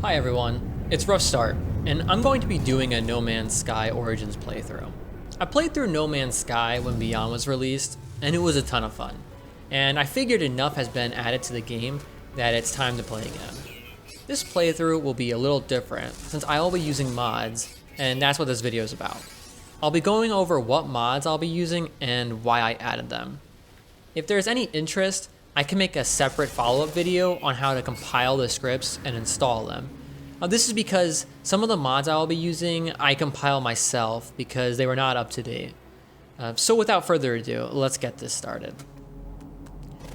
Hi everyone, it's Rough Start, and I'm going to be doing a No Man's Sky Origins playthrough. I played through No Man's Sky when Beyond was released, and it was a ton of fun. And I figured enough has been added to the game that it's time to play again. This playthrough will be a little different since I will be using mods, and that's what this video is about. I'll be going over what mods I'll be using and why I added them. If there's any interest, I can make a separate follow-up video on how to compile the scripts and install them. This is because some of the mods I will be using I compile myself because they were not up to date. So without further ado, let's get this started.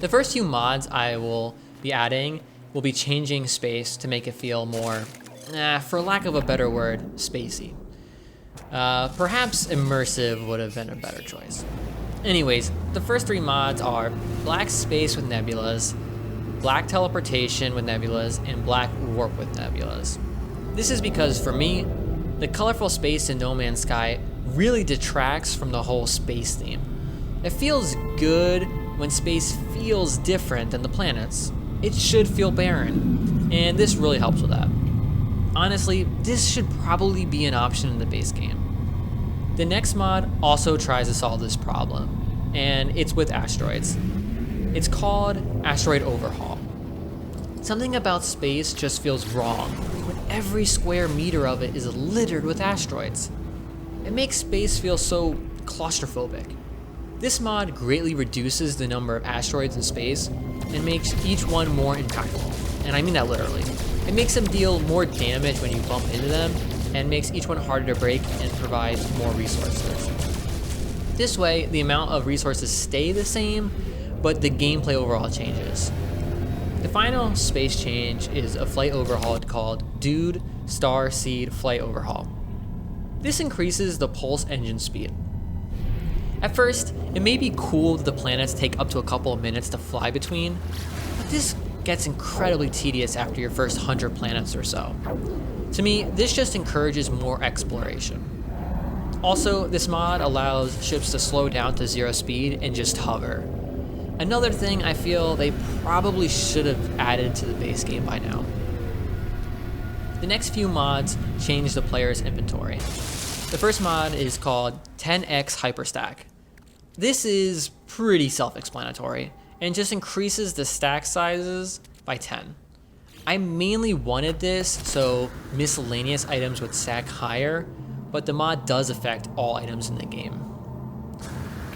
The first few mods I will be adding will be changing space to make it feel more, for lack of a better word, spacey. Perhaps immersive would have been a better choice. Anyways, the first three mods are black space with nebulas, black teleportation with nebulas, and black warp with nebulas. This is because for me, the colorful space in No Man's Sky really detracts from the whole space theme. It feels good when space feels different than the planets. It should feel barren, and this really helps with that. Honestly, this should probably be an option in the base game. The next mod also tries to solve this problem, and it's with asteroids. It's called Asteroid Overhaul. Something about space just feels wrong when every square meter of it is littered with asteroids. It makes space feel so claustrophobic. This mod greatly reduces the number of asteroids in space and makes each one more impactful, and I mean that literally. It makes them deal more damage when you bump into them, and makes each one harder to break and provides more resources. This way, the amount of resources stay the same, but the gameplay overall changes. The final space change is a flight overhaul called Dude Star Seed Flight Overhaul. This increases the pulse engine speed. At first, it may be cool that the planets take up to a couple of minutes to fly between, but this gets incredibly tedious after your first 100 planets or so. To me, this just encourages more exploration. Also, this mod allows ships to slow down to 0 speed and just hover. Another thing I feel they probably should have added to the base game by now. The next few mods change the player's inventory. The first mod is called 10x Hyperstack. This is pretty self-explanatory and just increases the stack sizes by 10. I mainly wanted this so miscellaneous items would stack higher, but the mod does affect all items in the game.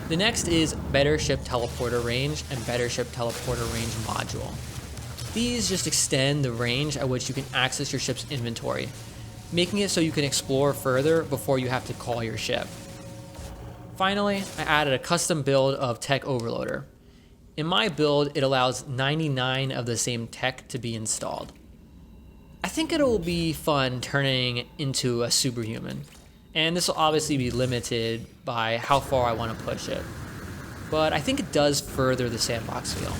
The next is Better Ship Teleporter Range and Better Ship Teleporter Range Module. These just extend the range at which you can access your ship's inventory, making it so you can explore further before you have to call your ship. Finally, I added a custom build of Tech Overloader. In my build, it allows 99 of the same tech to be installed. I think it'll be fun turning into a superhuman, and this will obviously be limited by how far I want to push it, but I think it does further the sandbox feel.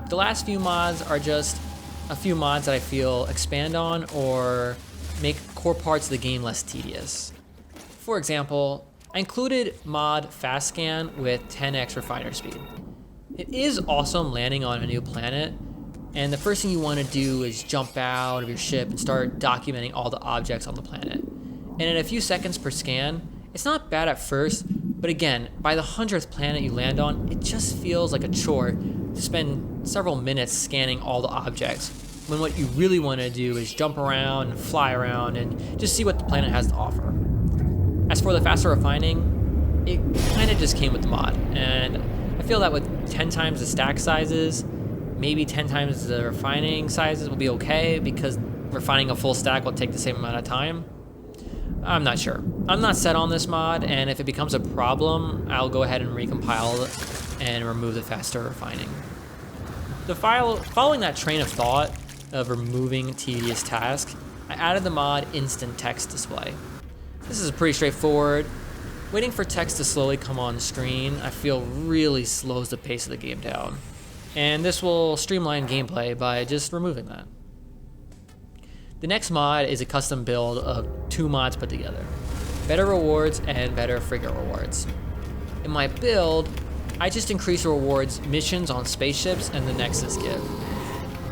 The last few mods are just a few mods that I feel expand on or make core parts of the game less tedious. For example, I included mod Fast Scan with 10x refiner speed. It is awesome landing on a new planet, and the first thing you want to do is jump out of your ship and start documenting all the objects on the planet. And in a few seconds per scan, it's not bad at first, but again, by the 100th planet you land on, it just feels like a chore to spend several minutes scanning all the objects, when what you really want to do is jump around and fly around and just see what the planet has to offer. As for the faster refining, it kind of just came with the mod, and I feel that with 10 times the stack sizes, maybe 10 times the refining sizes will be okay because refining a full stack will take the same amount of time. I'm not sure. I'm not set on this mod, and if it becomes a problem, I'll go ahead and recompile it and remove the faster refining. Following that train of thought of removing tedious tasks, I added the mod Instant Text Display. This is pretty straightforward. Waiting for text to slowly come on screen, I feel really slows the pace of the game down. And this will streamline gameplay by just removing that. The next mod is a custom build of two mods put together, Better Rewards and Better Frigate Rewards. In my build, I just increase the rewards missions on spaceships and the Nexus give.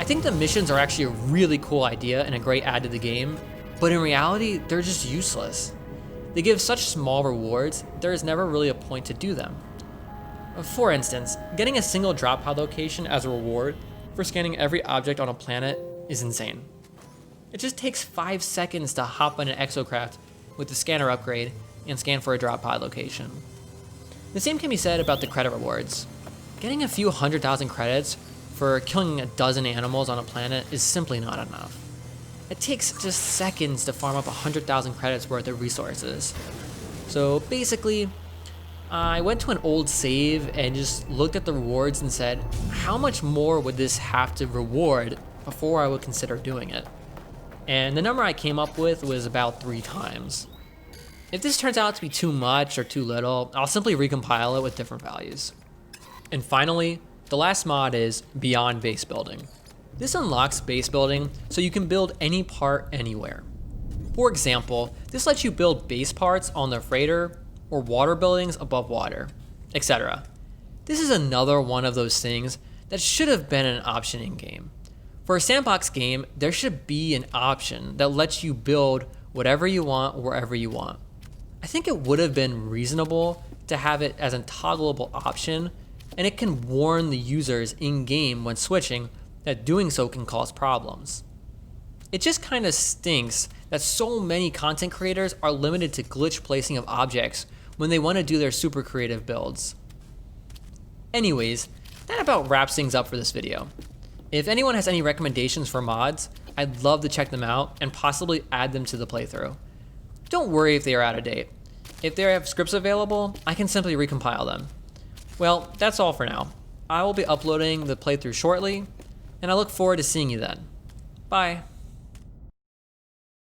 I think the missions are actually a really cool idea and a great add to the game, but in reality, they're just useless. They give such small rewards, there is never really a point to do them. For instance, getting a single drop pod location as a reward for scanning every object on a planet is insane. It just takes 5 seconds to hop on an exocraft with the scanner upgrade and scan for a drop pod location. The same can be said about the credit rewards. Getting a few 100,000 credits for killing a dozen animals on a planet is simply not enough. It takes just seconds to farm up 100,000 credits worth of resources. So basically, I went to an old save and just looked at the rewards and said, how much more would this have to reward before I would consider doing it? And the number I came up with was about 3 times. If this turns out to be too much or too little, I'll simply recompile it with different values. And finally, the last mod is Beyond Base Building. This unlocks base building so you can build any part anywhere. For example, this lets you build base parts on the freighter or water buildings above water, etc. This is another one of those things that should have been an option in game. For a sandbox game, there should be an option that lets you build whatever you want wherever you want. I think it would have been reasonable to have it as a toggleable option, and it can warn the users in-game when switching that doing so can cause problems. It just kind of stinks that so many content creators are limited to glitch placing of objects when they want to do their super creative builds. Anyways, that about wraps things up for this video. If anyone has any recommendations for mods, I'd love to check them out and possibly add them to the playthrough. Don't worry if they are out of date. If they have scripts available, I can simply recompile them. Well, that's all for now. I will be uploading the playthrough shortly, and I look forward to seeing you then. Bye.